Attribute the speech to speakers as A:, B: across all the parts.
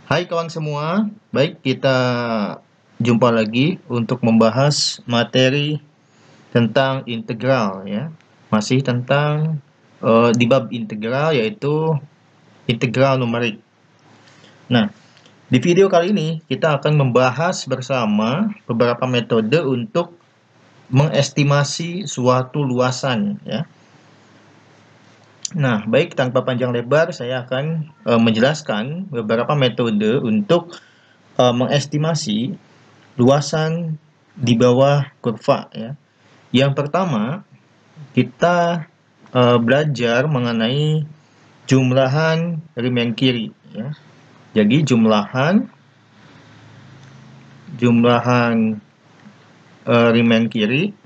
A: Hai kawan semua, baik kita jumpa lagi untuk membahas materi tentang integral ya. Masih tentang di bab integral yaitu integral numerik. Nah, di video kali ini kita akan membahas bersama beberapa metode untuk mengestimasi suatu luasan ya. Nah, baik tanpa panjang lebar saya akan menjelaskan beberapa metode untuk mengestimasi luasan di bawah kurva ya. Yang pertama, kita belajar mengenai jumlahan riem kiri ya. Jadi jumlahan riem kiri.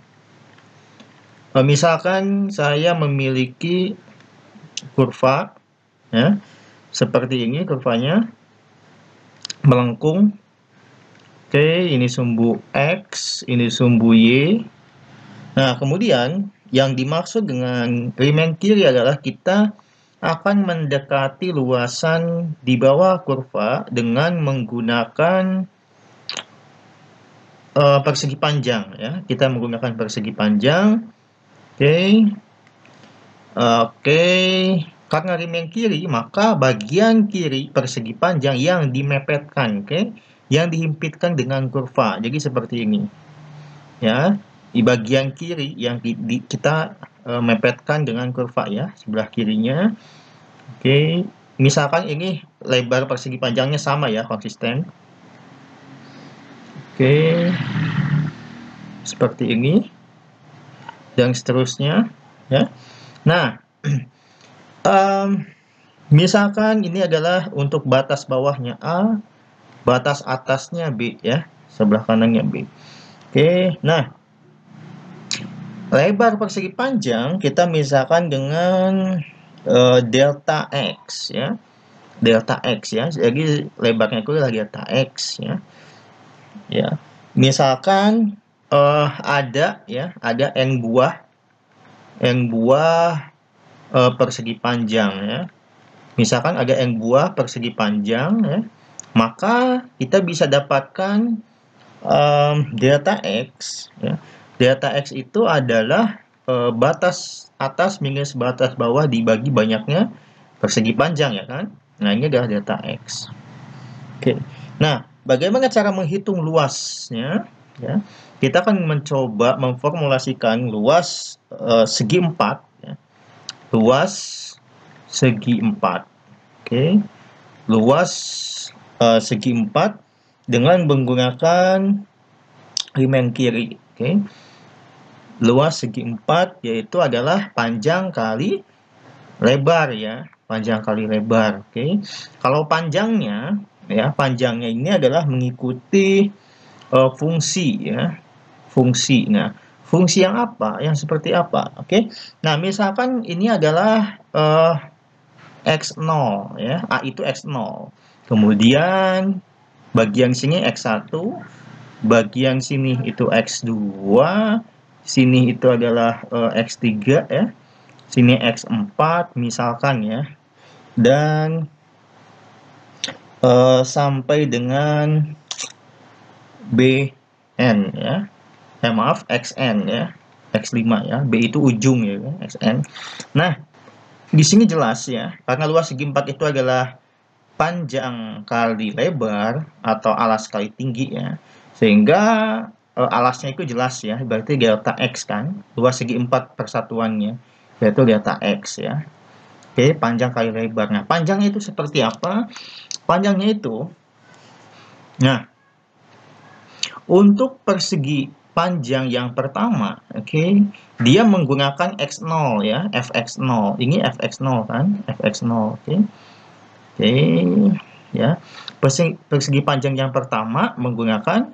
A: Misalkan saya memiliki kurva ya, seperti ini kurvanya melengkung. Oke, ini sumbu X, ini sumbu Y. Nah, kemudian yang dimaksud dengan riem kiri adalah kita akan mendekati luasan di bawah kurva dengan menggunakan persegi panjang ya. Kita menggunakan persegi panjang. Oke. Karena riem kiri, maka bagian kiri persegi panjang yang dimepetkan, yang dihimpitkan dengan kurva. Jadi seperti ini. Ya, di bagian kiri yang kita mepetkan dengan kurva ya, sebelah kirinya. Oke, misalkan ini lebar persegi panjangnya sama ya, konsisten. Oke, seperti ini dan seterusnya ya. Nah, misalkan ini adalah untuk batas bawahnya A, batas atasnya B ya, sebelah kanannya B. Oke, nah lebar persegi panjang kita misalkan dengan delta X ya. Delta X ya. Jadi lebarnya itu adalah delta X ya. Ya. Misalkan ada n buah persegi panjang ya. Misalkan ada n buah persegi panjang ya. Maka kita bisa dapatkan delta X ya. Delta X itu adalah batas atas minus batas bawah dibagi banyaknya persegi panjang ya kan. Nah, ini adalah delta X. Oke. Nah, bagaimana cara menghitung luasnya ya? Kita akan mencoba memformulasikan luas segi 4 ya. Luas segi 4. Oke. Luas segi 4 dengan menggunakan riem kiri. Oke. Luas segi 4 yaitu adalah panjang kali lebar ya, panjang kali lebar. Oke. Kalau panjangnya ya, panjangnya ini adalah mengikuti fungsi ya. Fungsi. Nah, fungsi yang apa? Yang seperti apa? Oke. Nah, misalkan ini adalah X0 ya, A itu X0. Kemudian bagian sini X1, bagian sini itu X2, sini itu adalah X3 ya. Sini X4 misalkan ya. Dan sampai dengan BN ya. Maaf, XN ya. X5 ya. B itu ujung ya, XN. Nah, di sini jelas ya, karena luas segi 4 itu adalah panjang kali lebar atau alas kali tinggi ya. Sehingga alasnya itu jelas ya, berarti delta X kan, luas segi 4 persatuannya, yaitu delta X ya. Oke, panjang kali lebar. Nah, panjangnya itu seperti apa? Panjangnya itu, nah, untuk persegi panjang yang pertama, dia menggunakan X0 ya, fx0. Ini fx0 kan, fx0, Oke, ya. Persegi panjang yang pertama menggunakan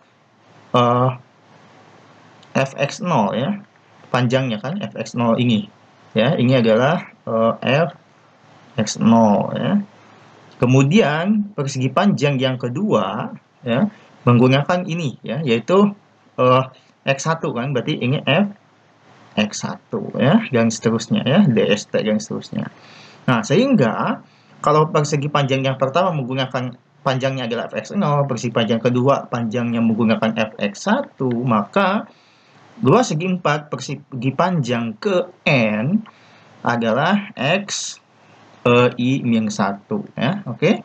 A: fx0 ya. Panjangnya kan fx0 ini. Ya, ini adalah fx0 ya. Kemudian persegi panjang yang kedua ya menggunakan ini ya, yaitu x1 kan, berarti ini x1 ya, dan seterusnya ya, dst dan seterusnya. Nah, sehingga kalau persegi panjang yang pertama menggunakan panjangnya adalah fx0, persegi panjang kedua panjangnya menggunakan fx1, maka luas segi 4 persegi panjang ke n adalah x I-1 ya. Oke.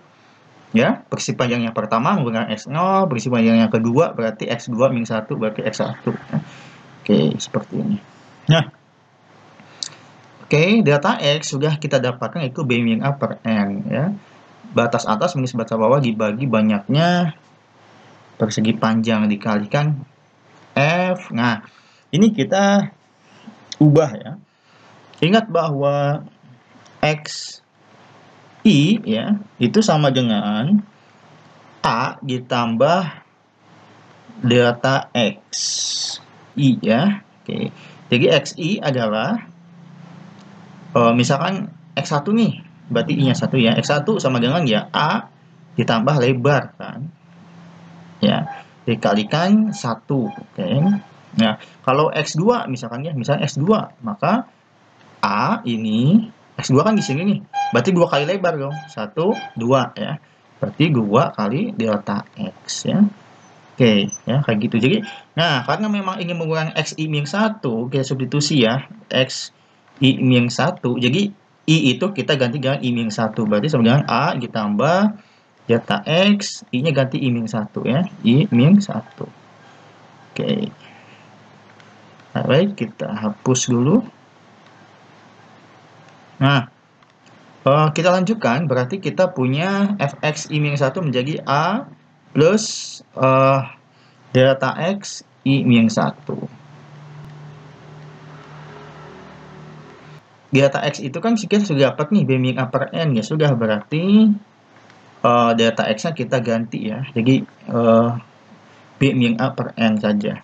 A: Ya, persegi panjang yang pertama menggunakan x0, persegi panjang yang kedua berarti x2-1 berarti x1 ya. Oke, seperti ini. Nah, oke, delta x sudah kita dapatkan itu B min A per N ya. Batas atas minus batas bawah dibagi banyaknya persegi panjang dikalikan F. Nah, ini kita ubah ya. Ingat bahwa X I ya, itu sama dengan A ditambah delta X I ya. Oke. Jadi XI adalah misalkan X1 nih, berarti I-nya 1 ya. X1 sama dengan ya A ditambah lebar kan. Ya, dikalikan 1. Oke. Nah, kalau X2 misalkan ya, misalnya X2, maka A ini X2 kan di sini nih. Berarti 2 kali lebar dong. 1, 2 ya. Berarti 2 kali delta X ya. Oke, ya kayak gitu. Jadi, nah karena memang ingin menggunakan XI-1, kita substitusi ya. XI-1. Jadi I itu kita ganti dengan I-1. Berarti sama dengan A ditambah delta X, I-nya ganti I-1 ya. I-1. Oke. Nah, baik, kita hapus dulu. Nah, kita lanjutkan, berarti kita punya fx I-1 menjadi A plus delta X I-1. Delta X itu kan kita sudah dapat nih B min A per N ya, sudah berarti delta X-nya kita ganti ya, jadi B min A per N saja.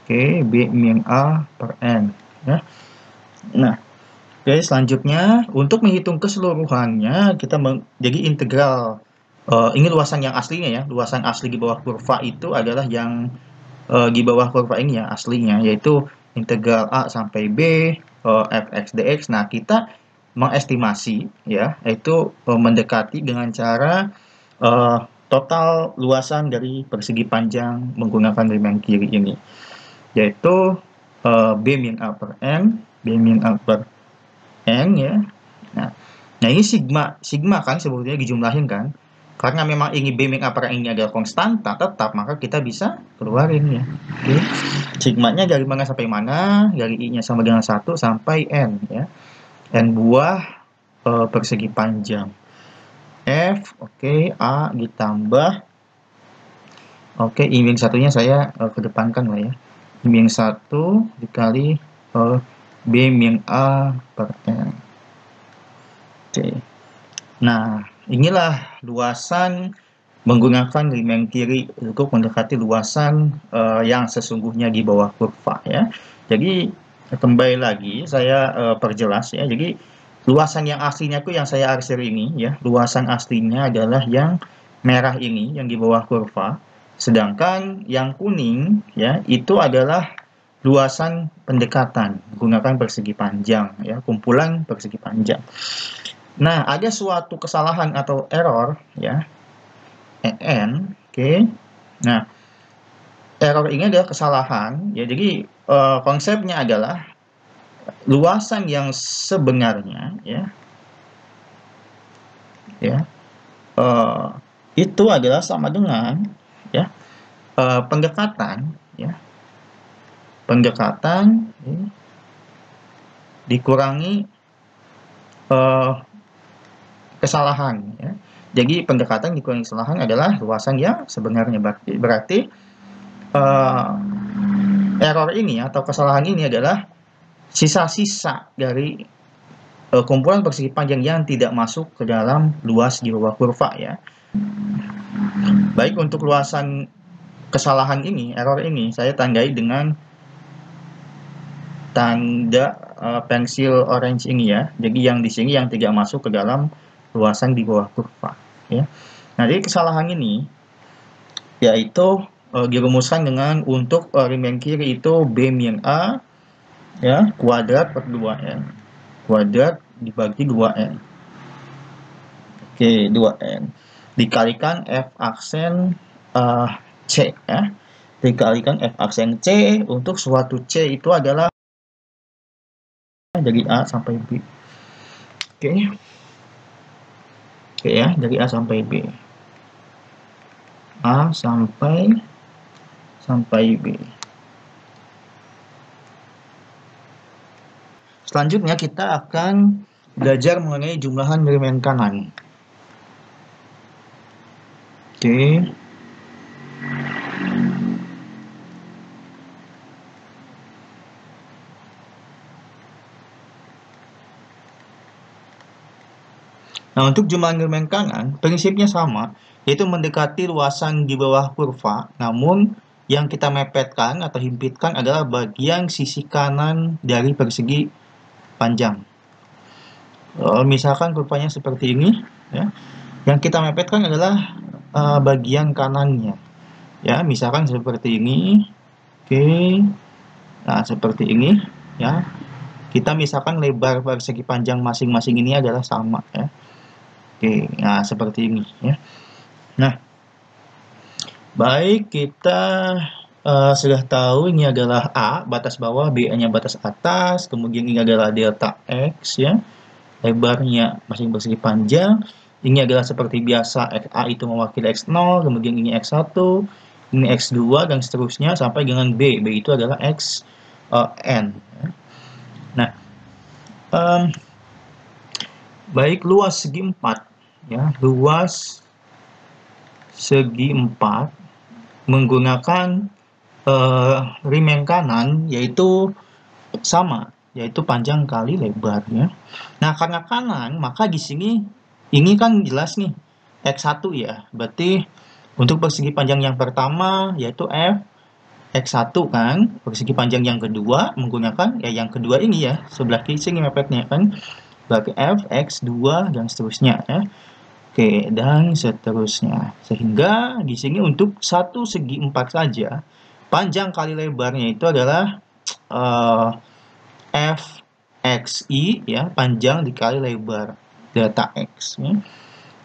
A: Oke, B min A per N ya. Nah, oke, selanjutnya untuk menghitung keseluruhannya kita jadi integral. Ini luasan yang aslinya ya, luasan asli di bawah kurva itu adalah yang di bawah kurva ini ya, aslinya, yaitu integral A sampai B fx dx. Nah, kita mengestimasi ya, yaitu mendekati dengan cara total luasan dari persegi panjang menggunakan rimeng kiri ini, yaitu B min A per N, B min A per N ya. Nah, ini sigma kan sebetulnya dijumlahin kan. Karena memang ini B min A per N ini adalah konstanta tetap, maka kita bisa keluarin ya. Oke. Sigmanya dari mana sampai mana? Dari I-nya sama dengan 1 sampai N ya. N buah persegi panjang. F, oke, A ditambah, oke, I-1-nya saya kedepankan lah ya. I-1 dikali B min A per N. Oke. Nah, inilah luasan menggunakan rimeng kiri untuk mendekati luasan yang sesungguhnya di bawah kurva ya. Jadi kembali lagi saya perjelas ya. Jadi luasan yang aslinya itu yang saya arsir ini ya. Luasan aslinya adalah yang merah ini yang di bawah kurva. Sedangkan yang kuning ya itu adalah luasan pendekatan menggunakan persegi panjang ya, kumpulan persegi panjang. Nah, ada suatu kesalahan atau error ya, EN, oke. Nah, error ini adalah kesalahan ya. Jadi konsepnya adalah luasan yang sebenarnya ya, itu adalah sama dengan ya pendekatan ya, dikurangi kesalahan ya. Jadi pendekatan dikurangi kesalahan adalah luasan yang sebenarnya. Berarti error ini atau kesalahan ini adalah sisa-sisa dari kumpulan persegi panjang yang tidak masuk ke dalam luas di bawah kurva ya. Baik, untuk luasan kesalahan ini, error ini, saya tandai dengan tanda pensil orange ini ya. Jadi yang di sini yang tidak masuk ke dalam luasan di bawah kurva ya. Nah, jadi kesalahan ini yaitu dirumuskan dengan untuk rimeng kiri itu B min A ya kuadrat per 2N kuadrat dibagi 2N. Oke, 2N. dikalikan F aksen C ya. Dikalikan F aksen C untuk suatu C itu adalah dari A sampai B. Oke. Oke ya, dari A sampai B. A sampai B. Selanjutnya kita akan belajar mengenai jumlahan elemen kanan. Oke. Nah, untuk jumlahan elemen kanan, prinsipnya sama, yaitu mendekati luasan di bawah kurva, namun yang kita mepetkan atau himpitkan adalah bagian sisi kanan dari persegi panjang. Misalkan kurvanya seperti ini, ya. Yang kita mepetkan adalah bagian kanannya. Ya, misalkan seperti ini. Oke. Nah, seperti ini, ya. Kita misalkan lebar persegi panjang masing-masing ini adalah sama, ya. Oke, nah seperti ini ya. Nah, baik kita sudah tahu ini adalah A batas bawah, B-nya batas atas, kemudian ini adalah delta X ya, lebarnya masing persegi panjang. Ini adalah seperti biasa A itu mewakili X0, kemudian ini X1, ini X2 dan seterusnya sampai dengan B. B itu adalah Xn. Nah, baik luas segi 4 ya, luas segi 4 menggunakan rim kanan yaitu sama, yaitu panjang kali lebarnya. Nah, karena kanan maka di sini ini kan jelas nih X1 ya. Berarti untuk persegi panjang yang pertama yaitu F X1 kan, persegi panjang yang kedua menggunakan ya yang kedua ini ya, sebelah kiri sini mepetnya kan. Berarti F X2 dan seterusnya ya. Oke, dan seterusnya. Sehingga di sini untuk satu segi 4 saja, panjang kali lebarnya itu adalah Fxi, ya, panjang dikali lebar delta X. Ya.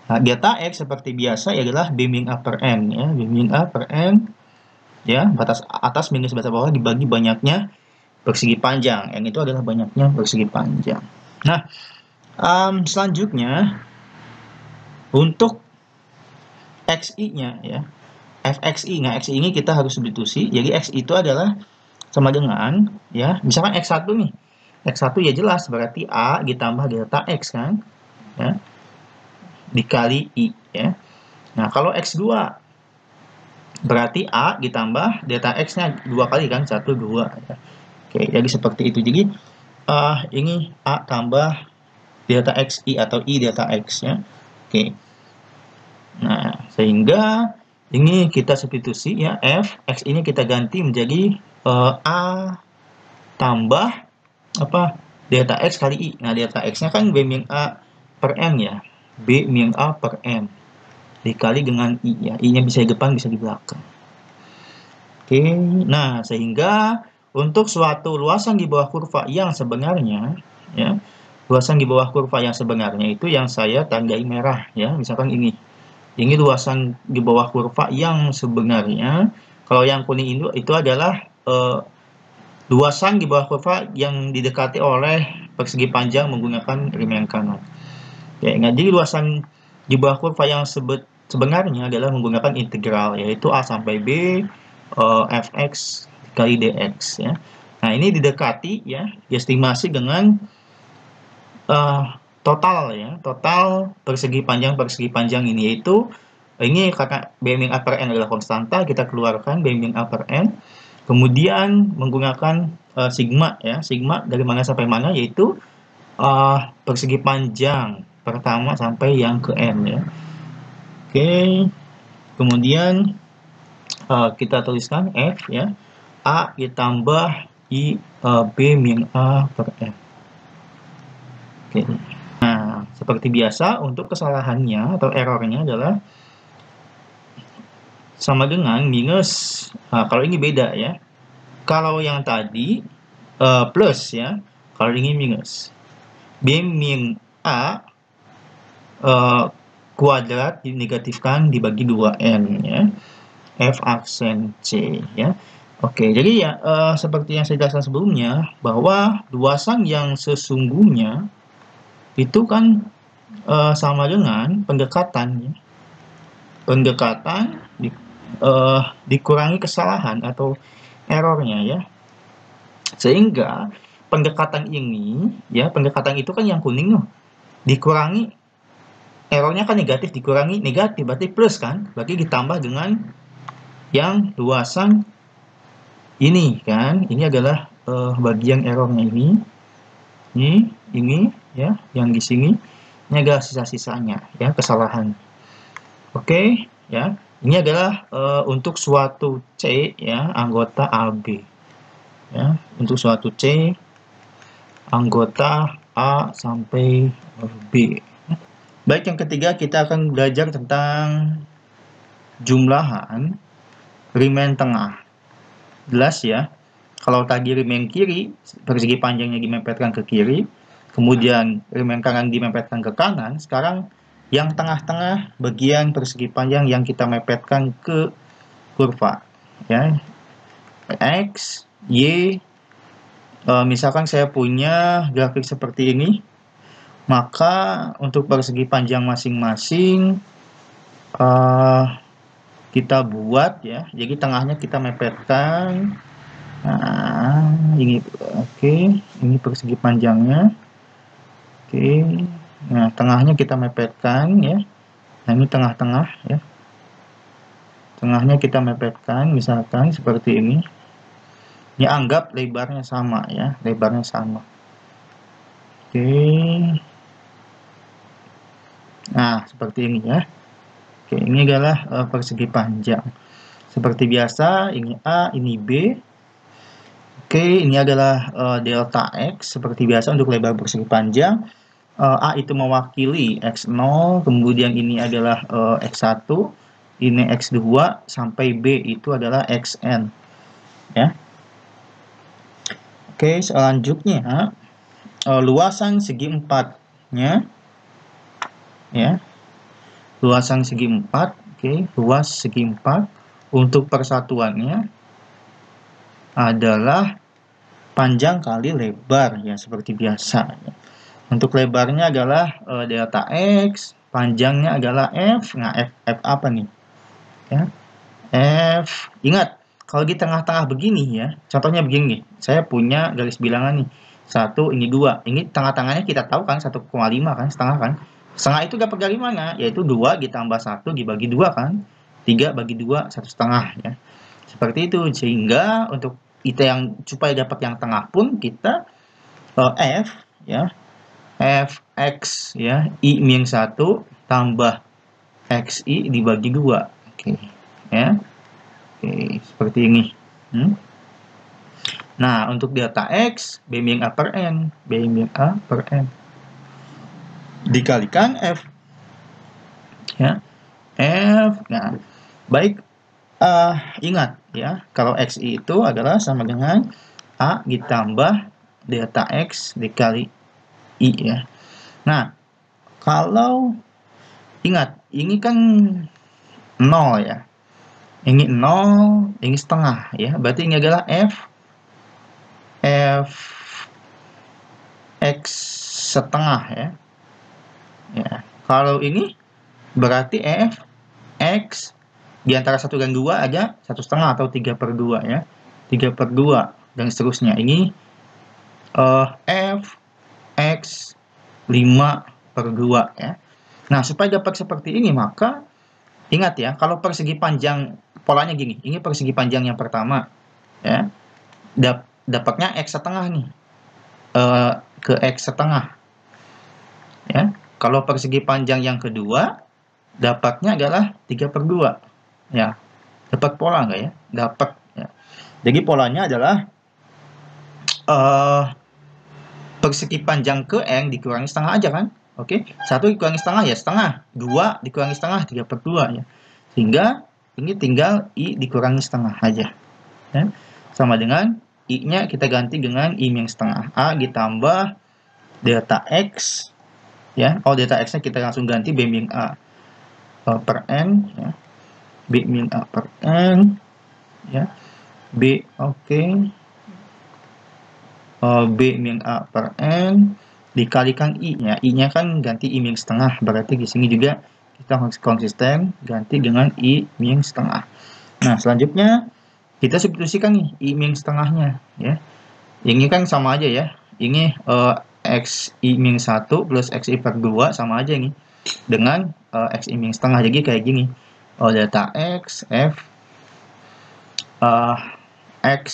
A: Nah, delta X seperti biasa adalah B min A per N. Ya. B min A per N, ya, batas atas minus batas bawah dibagi banyaknya persegi panjang. Yang itu adalah banyaknya persegi panjang. Nah, selanjutnya, untuk XI-nya ya, Fxi. Nah, Xi ini kita harus substitusi. Jadi X itu adalah sama dengan ya, misalkan X1 nih. X1 ya jelas berarti A ditambah delta X kan? Ya. Dikali I ya. Nah, kalau X2 berarti A ditambah delta X-nya 2 kali kan? 1 2 ya. Oke, jadi seperti itu. Jadi ini A tambah delta Xi atau I delta X ya. Oke. Nah, sehingga ini kita substitusi ya, F, X ini kita ganti menjadi A tambah apa? Delta X kali I. Nah, delta X-nya kan B min A per N ya. B min A per N. Dikali dengan I ya. I-nya bisa di depan, bisa di belakang. Oke, nah sehingga untuk suatu luasan di bawah kurva yang sebenarnya ya, luasan di bawah kurva yang sebenarnya itu yang saya tandai merah ya, misalkan ini. Ini luasan di bawah kurva yang sebenarnya. Kalau yang kuning itu adalah luasan di bawah kurva yang didekati oleh persegi panjang menggunakan rim yang kanan. Ya, jadi luasan di bawah kurva yang sebenarnya adalah menggunakan integral, yaitu A sampai B Fx kali dx. Ya. Nah, ini didekati ya, diestimasi dengan total ya, total persegi panjang ini, yaitu ini karena B min A per N adalah konstanta, kita keluarkan B min A per N, kemudian menggunakan sigma ya, sigma dari mana sampai mana, yaitu persegi panjang pertama sampai yang ke N ya. Oke, kemudian kita tuliskan F ya, A ditambah I B min A per N. Oke. Nah, seperti biasa untuk kesalahannya atau errornya adalah sama dengan minus. Nah, kalau ini beda ya. Kalau yang tadi plus ya, kalau ini minus. B min A kuadrat dinegatifkan dibagi 2N ya. F aksen C ya. Oke, jadi ya seperti yang saya jelaskan sebelumnya bahwa luasan yang sesungguhnya itu kan sama dengan pendekatan ya. Pendekatan dikurangi kesalahan atau errornya ya. Sehingga pendekatan ini ya, pendekatan itu kan yang kuning loh, dikurangi errornya kan negatif, dikurangi negatif berarti plus kan, berarti ditambah dengan yang luasan ini kan, ini adalah bagian errornya ini ya, yang di sini ini adalah sisa-sisanya ya, kesalahan. Oke ya, ini adalah untuk suatu C ya, anggota AB ya, untuk suatu C anggota A sampai B. Baik, yang ketiga kita akan belajar tentang jumlahan remain tengah. Jelas ya, kalau tadi remain kiri, persegi panjangnya dimepetkan ke kiri, kemudian remain kanan dimepetkan ke kanan, sekarang yang tengah-tengah bagian persegi panjang yang kita mepetkan ke kurva. Ya, X, Y, misalkan saya punya grafik seperti ini, maka untuk persegi panjang masing-masing kita buat ya, jadi tengahnya kita mepetkan. Nah, ini oke, ini persegi panjangnya. Oke. Nah, tengahnya kita mepetkan ya. Nah, ini tengah-tengah ya. Tengahnya kita mepetkan misalkan seperti ini. Ini anggap lebarnya sama ya, lebarnya sama. Oke. Nah, seperti ini ya. Oke, ini adalah persegi panjang. Seperti biasa, ini A, ini B. Oke, ini adalah delta X. Seperti biasa untuk lebar persegi panjang. A itu mewakili X0, kemudian ini adalah X1, ini X2, sampai B itu adalah Xn. Ya. Oke, selanjutnya luasan segi empatnya ya, luasan segi empat, luas segi empat untuk persatuannya adalah panjang kali lebar ya, seperti biasa ya. Untuk lebarnya adalah delta X, panjangnya adalah F. Nah, F apa nih ya, F. Ingat, kalau di tengah-tengah begini ya, contohnya begini, saya punya garis bilangan nih, 1, ini 2, ini tengah-tengahnya kita tahu kan 1,5 kan, setengah kan. Setengah itu dapat dari mana? Yaitu 2 ditambah 1 dibagi 2 kan. 3 bagi 2, 1,5 ya. Seperti itu. Sehingga untuk kita yang supaya dapat yang tengah pun kita F ya. Fx ya, I-1 tambah xi dibagi 2. Oke. Ya. Oke, seperti ini. Nah, untuk delta X, B-A per N. B-A per N. Dikalikan F. Ya. F. Nah, baik. Ingat ya, kalau XI itu adalah sama dengan A ditambah delta X dikali I ya. Nah, kalau ingat, ini kan 0 ya. Ini 0, ini setengah ya. Berarti ini adalah F X setengah ya. Ya. Kalau ini berarti F X di antara 1 dan 2 ada 1,5 atau 3/2 ya. 3/2 dan seterusnya. Ini F X 5/2 ya. Nah, supaya dapat seperti ini maka ingat ya, kalau persegi panjang polanya gini, ini persegi panjang yang pertama ya. Dapatnya X setengah nih. Ke X setengah. Ya. Kalau persegi panjang yang kedua dapatnya adalah 3/2. Ya. Dapat pola nggak ya? Dapat ya. Jadi polanya adalah persegi panjang ke N dikurangi setengah aja kan? Oke, 1 dikurangi setengah ya setengah, 2 dikurangi setengah 3/2 ya. Sehingga ini tinggal I dikurangi setengah aja. Ya. Sama dengan I-nya kita ganti dengan I-1/2. A ditambah delta X ya. Oh, delta X-nya kita langsung ganti B-A. per n, ya. B min A per n, ya. B, oke. B min A per n dikalikan I-nya. I-nya kan ganti I min setengah. Berarti di sini juga kita harus konsisten ganti dengan I min setengah. Nah, selanjutnya kita substitusikan nih I min setengahnya, ya. Ini kan sama aja ya. Ini X I min 1 plus X I per 2 sama aja nih dengan X I min setengah. Jadi kayak gini. Delta X F X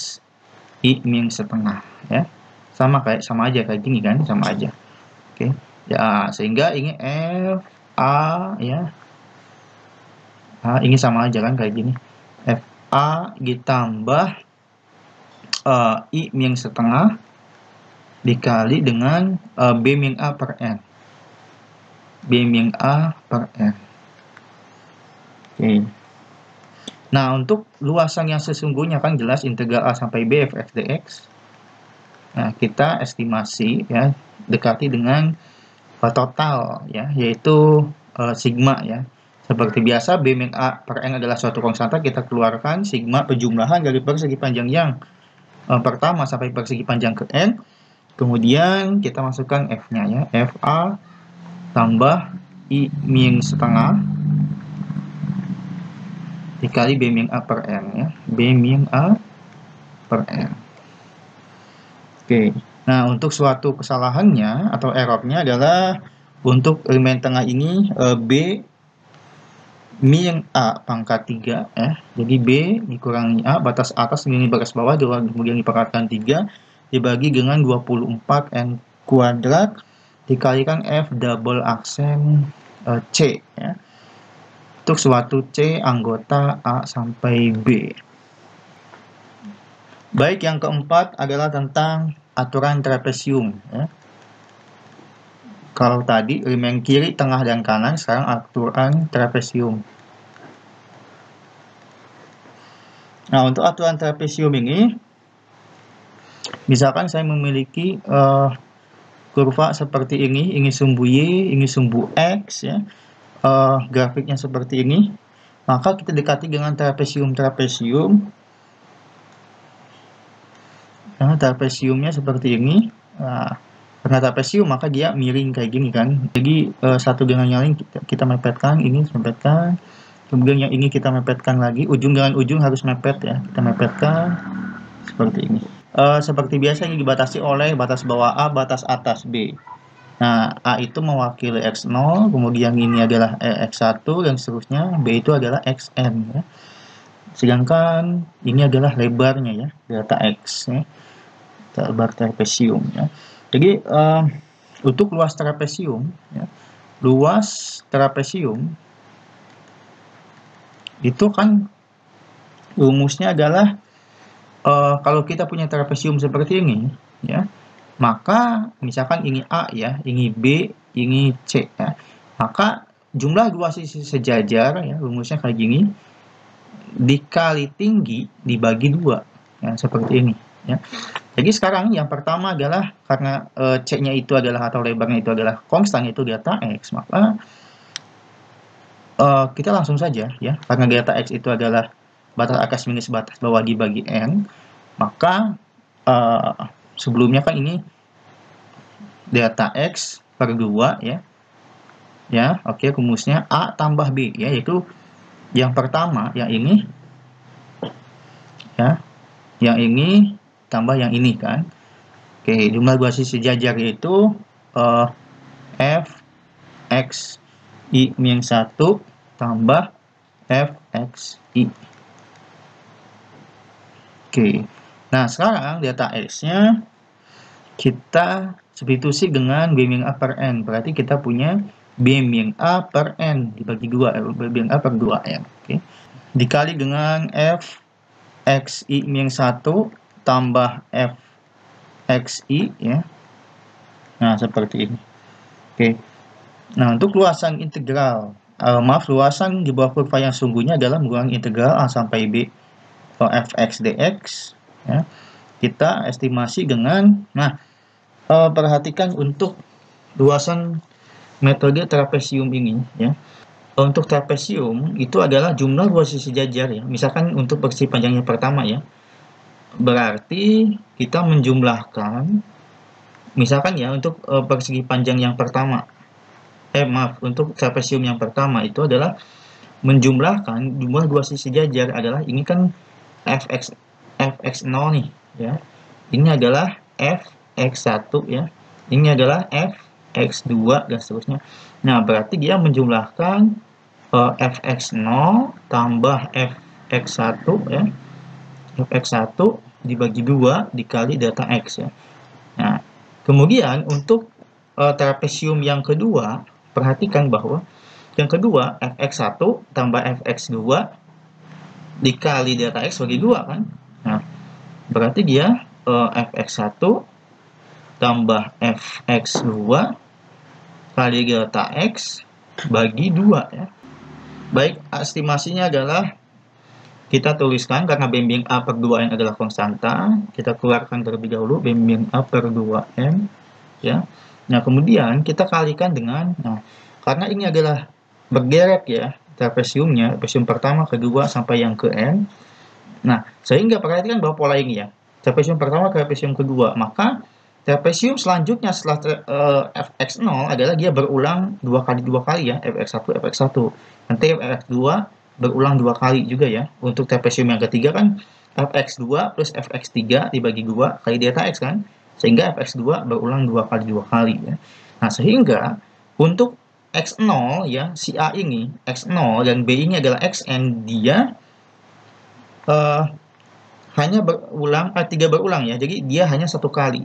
A: I min setengah, ya. Sama aja kayak gini kan, sama aja. Oke. Ya, sehingga ini F A, ya. Ini sama aja kan kayak gini. F A ditambah I min setengah dikali dengan B min A per N. B min A per N. Oke. Nah, untuk luasan yang sesungguhnya kan jelas integral A sampai B fx dx. Nah, kita estimasi, ya, dekati dengan total, ya, yaitu sigma, ya. Seperti biasa, B min A per N adalah suatu konstanta, kita keluarkan sigma penjumlahan dari persegi panjang yang pertama sampai persegi panjang ke N. Kemudian kita masukkan F-nya, ya. FA tambah I min setengah dikali B min A per N, ya. B min A per N. Oke. Nah, untuk suatu kesalahannya atau errornya adalah untuk elemen tengah ini B min A pangkat 3, ya. Jadi B dikurangi A, batas atas ini batas bawah, kemudian dipangkatkan 3, dibagi dengan 24 N kuadrat, dikalikan F double aksen C, ya. Untuk suatu C anggota A sampai B. Baik, yang keempat adalah tentang aturan trapesium, ya. Kalau tadi elemen kiri, tengah, dan kanan, sekarang aturan trapesium. Nah, untuk aturan trapesium ini, misalkan saya memiliki kurva seperti ini sumbu Y, ini sumbu X, ya. Grafiknya seperti ini, maka kita dekati dengan trapesium. Nah, trapesiumnya seperti ini. Nah, karena trapesium maka dia miring kayak gini kan. Jadi satu dengan yang lain kita mepetkan, ini mepetkan. Kemudian yang ini kita mepetkan lagi, ujung dengan ujung harus mepet, ya. Kita mepetkan seperti ini. Seperti biasa ini dibatasi oleh batas bawah A, batas atas B. Nah, A itu mewakili X0, kemudian ini adalah X1 dan seterusnya, B itu adalah Xn, ya. Sedangkan ini adalah lebarnya, ya, delta X, ya. Lebar trapesium, ya. Jadi untuk luas trapesium, ya, luas trapesium itu kan rumusnya adalah kalau kita punya trapesium seperti ini, ya, maka misalkan ini A, ya, ini B, ini C, ya, maka jumlah dua sisi sejajar, ya, rumusnya kayak gini, dikali tinggi dibagi 2, ya, seperti ini, ya. Jadi sekarang yang pertama adalah karena C-nya itu adalah atau lebarnya itu adalah konstan, yaitu delta X, maka kita langsung saja, ya, karena delta X itu adalah batas atas minus batas bawah dibagi N, maka sebelumnya kan ini delta X per 2, ya. Ya, oke, rumusnya A tambah B, ya, yaitu yang pertama, yang ini, ya, yang ini tambah yang ini kan. Oke, jumlah dua sisi sejajar yaitu F X I min 1 tambah F X I. Oke. Nah, sekarang delta X-nya kita substitusi dengan B min A per N. Berarti kita punya B min A per N dibagi 2, B min A per 2N. Oke. Dikali dengan F X I min 1 tambah F X I, ya. Nah, seperti ini. Oke. Nah, untuk luasan integral, luasan di bawah kurva yang sungguhnya adalah mengurangi integral A sampai B fx dx, ya. Kita estimasi dengan, nah, perhatikan untuk luasan metode trapesium ini, ya. untuk trapesium itu adalah jumlah dua sisi jajar ya. Misalkan untuk persegi panjang yang pertama ya, berarti kita menjumlahkan, misalkan ya untuk persegi panjang yang pertama, maaf, untuk trapesium yang pertama itu adalah menjumlahkan jumlah dua sisi jajar adalah ini kan fx0 nih ya. Ini adalah fx1 ya. Ini adalah fx2 dan seterusnya. Nah, berarti dia menjumlahkan fx0 tambah fx1 ya. fx1 dibagi 2 dikali delta x ya. Nah, kemudian untuk trapesium yang kedua, perhatikan bahwa yang kedua fx1 tambah fx2 dikali delta x bagi 2 kan. Nah, berarti dia fx1 tambah fx2 kali delta x bagi 2 ya. Baik, estimasinya adalah kita tuliskan karena bimbing A per 2N adalah konstanta, kita keluarkan terlebih dahulu bimbing A per 2N ya. Nah, kemudian kita kalikan dengan, nah, karena ini adalah bergerek ya trapesiumnya, trapesium pertama, kedua, sampai yang ke N. Nah, sehingga perhatikan bahwa pola ini ya, trapesium pertama ke trapesium kedua, maka trapesium selanjutnya setelah fx0 adalah dia berulang dua kali ya, fx1, fx1. Nanti fx2 berulang 2 kali juga ya. Untuk trapesium yang ketiga kan fx2 plus fx3 dibagi 2 kali delta x kan, sehingga fx2 berulang 2 kali ya. Nah, sehingga untuk x0 ya, si A ini x0 dan B ini adalah xn, dia hanya berulang, tidak berulang ya, jadi dia hanya satu kali,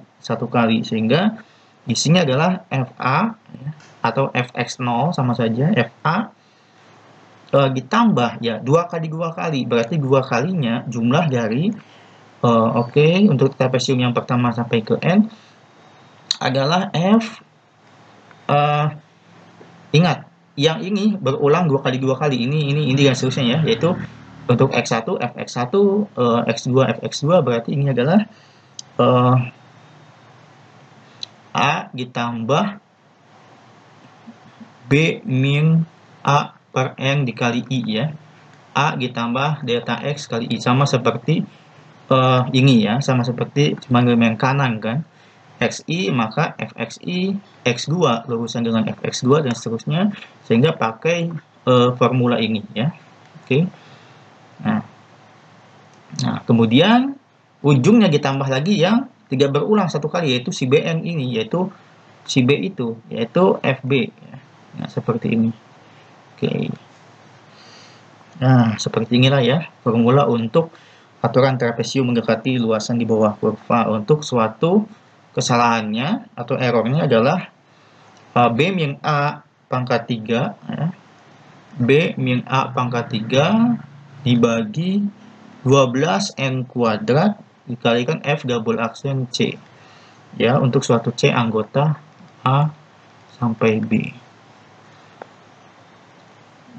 A: sehingga di sini adalah FA ya, atau fx0 sama saja FA ditambah ya 2 kali, berarti 2 kalinya jumlah dari oke, untuk trapesium yang pertama sampai ke N adalah F, ingat yang ini berulang 2 kali, ini dan seterusnya ya, yaitu untuk X1, fx1, X2, fx2, berarti ini adalah A ditambah B min A per N dikali I ya. A ditambah delta X kali I, sama seperti ini ya, sama seperti cuma yang kanan kan. XI maka fxi, X2 lurusan dengan fx2 dan seterusnya, sehingga pakai formula ini ya. Oke. Nah, kemudian ujungnya ditambah lagi yang tidak berulang satu kali, yaitu si BN ini, yaitu si B itu, yaitu FB. Nah, seperti ini. Oke. Nah, seperti inilah ya formula untuk aturan trapesium mendekati luasan di bawah kurva. Untuk suatu kesalahannya atau errornya adalah B min A pangkat 3 ya. B min A pangkat 3 dibagi 12N kuadrat dikalikan F double aksen C ya, untuk suatu C anggota A sampai B.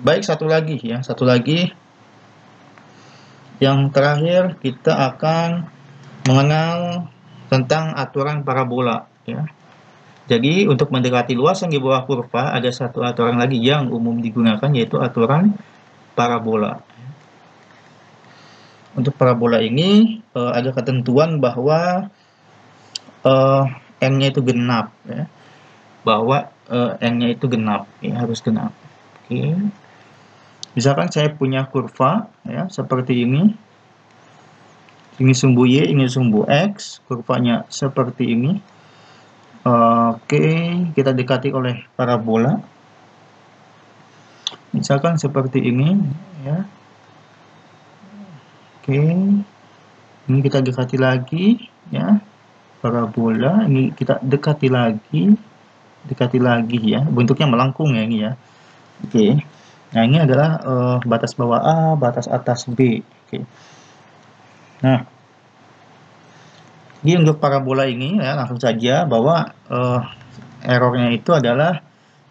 A: Baik, satu lagi yang terakhir, kita akan mengenal tentang aturan parabola ya. Jadi untuk mendekati luasan di bawah kurva ada satu aturan lagi yang umum digunakan, yaitu aturan parabola. Untuk parabola ini ada ketentuan bahwa N-nya itu genap ya. Bahwa N-nya itu genap ya, harus genap. Oke. Misalkan saya punya kurva ya seperti ini. Ini sumbu Y, ini sumbu X, kurvanya seperti ini. Oke, kita dekati oleh parabola. Misalkan seperti ini ya. Oke, ini kita dekati lagi ya, parabola. Ini kita dekati lagi ya. Bentuknya melengkung ya ini ya. Oke, nah ini adalah batas bawah A, batas atas B. Oke, nah jadi untuk parabola ini ya langsung saja bahwa errornya itu adalah,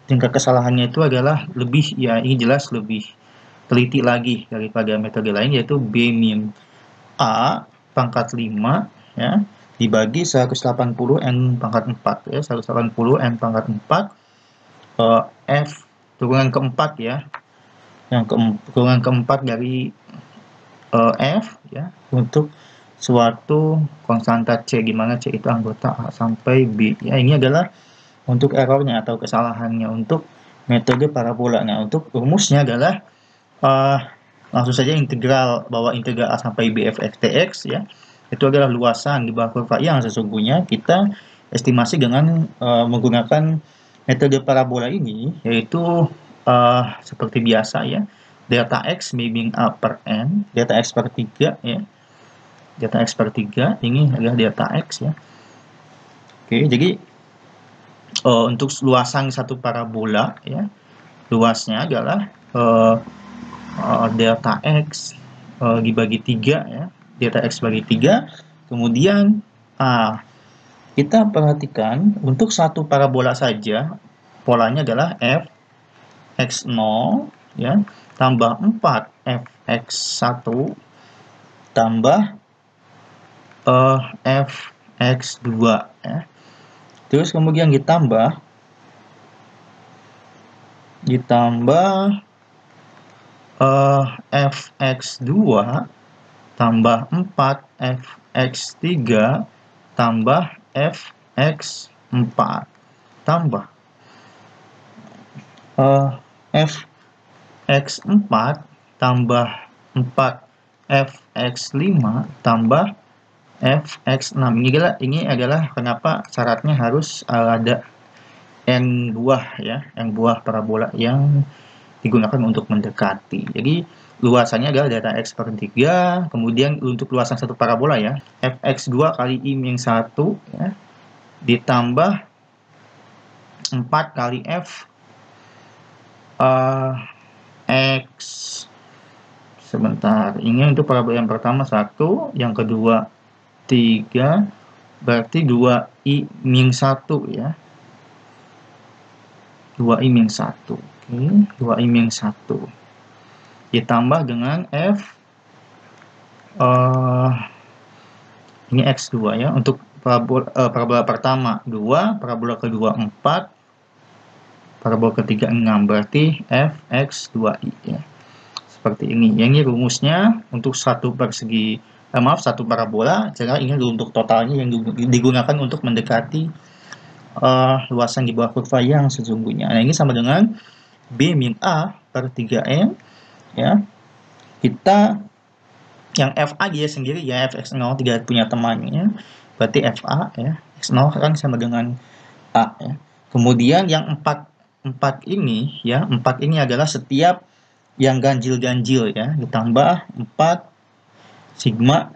A: tingkat kesalahannya itu adalah lebih ya, ini jelas lebih teliti lagi daripada metode lain, yaitu B min A pangkat 5 ya dibagi 180 N pangkat 4 ya, 180 N pangkat 4 F turunan keempat ya, Ukuran keempat dari F ya untuk suatu konstanta C, di mana C itu anggota A sampai B. Ya, ini adalah untuk errornya atau kesalahannya untuk metode parabola. Nah, untuk rumusnya adalah langsung saja integral bahwa integral A sampai B f x dx ya, itu adalah luasan di bawah kurva yang sesungguhnya kita estimasi dengan menggunakan metode parabola ini, yaitu seperti biasa ya, delta x bimbing A per n, delta x per 3 ya, delta x per 3 ini adalah delta x ya. Oke, jadi untuk luasan satu parabola ya, luasnya adalah delta x dibagi 3 ya, delta x bagi 3. Kemudian kita perhatikan untuk satu parabola saja polanya adalah f x0 ya tambah 4 f x1 tambah f x2 ya. Terus kemudian ditambah fx2 tambah 4 fx3 tambah fx4 tambah fx4 tambah 4 fx5 tambah fx6. Ini adalah kenapa syaratnya harus ada n buah ya, n buah parabola yang digunakan untuk mendekati. Jadi luasannya adalah delta x per 3, kemudian untuk luasan satu parabola ya, fx2 kali i-1 ya, ditambah 4 kali f x, sebentar, ini untuk parabola yang pertama 1, yang kedua 3, berarti 2i-1 ya, 2i-1. Oke, 2i-1 ditambah dengan f ini x2 ya, untuk parabola pertama 2, parabola kedua 4, parabola ketiga 6, berarti fx2i ya. Seperti ini. Yang ini rumusnya untuk satu parabola. Cara ini untuk totalnya yang digunakan untuk mendekati luasan di bawah kurva yang sesungguhnya. Nah, ini sama dengan B min A per 3N ya. Kita yang FA dia sendiri ya, fx0 tidak punya temannya, berarti FA ya, x0 kan sama dengan A ya. Kemudian yang 4 ini ya, 4 ini adalah setiap yang ganjil-ganjil ya, ditambah 4 sigma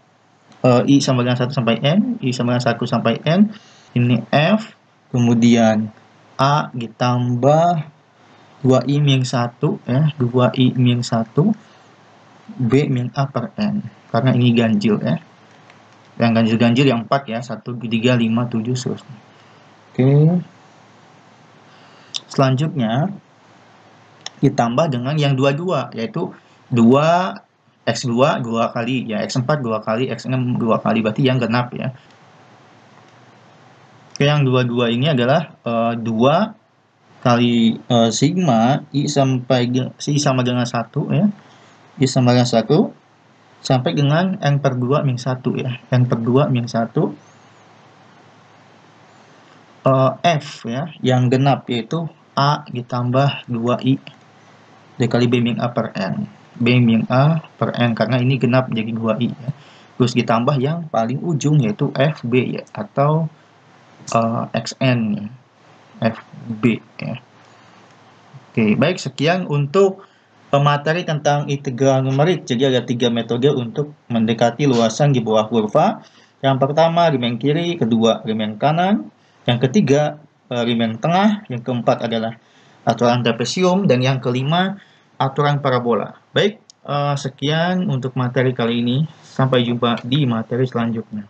A: I sama dengan 1 sampai N, I sama dengan 1 sampai N, ini F, kemudian A ditambah 2i-1 ya, 2i-1 B min A per N, karena ini ganjil ya. Yang ganjil-ganjil yang 4 ya, 1, 3, 5, 7 seterusnya. Oke. Selanjutnya ditambah dengan yang 22, yaitu 2x2 2 kali ya, x4 2 kali, x6 2 kali, berarti yang genap ya. Oke, yang 22 ini adalah 2 kali sigma I sama dengan 1 ya, I sama dengan 1 sampai dengan n per 2 min 1 ya, n per 2 min 1 F ya, yang genap yaitu A ditambah 2I dikali B min A per N, B min A per N, karena ini genap jadi 2I ya. Terus ditambah yang paling ujung yaitu FB ya, atau XN ya, FB ya. Oke, baik, sekian untuk materi tentang integral numerik. Jadi ada 3 metode untuk mendekati luasan di bawah kurva. Yang pertama remain kiri, kedua remain kanan, yang ketiga remain tengah, yang keempat adalah aturan trapesium, dan yang kelima aturan parabola. Baik, sekian untuk materi kali ini. Sampai jumpa di materi selanjutnya.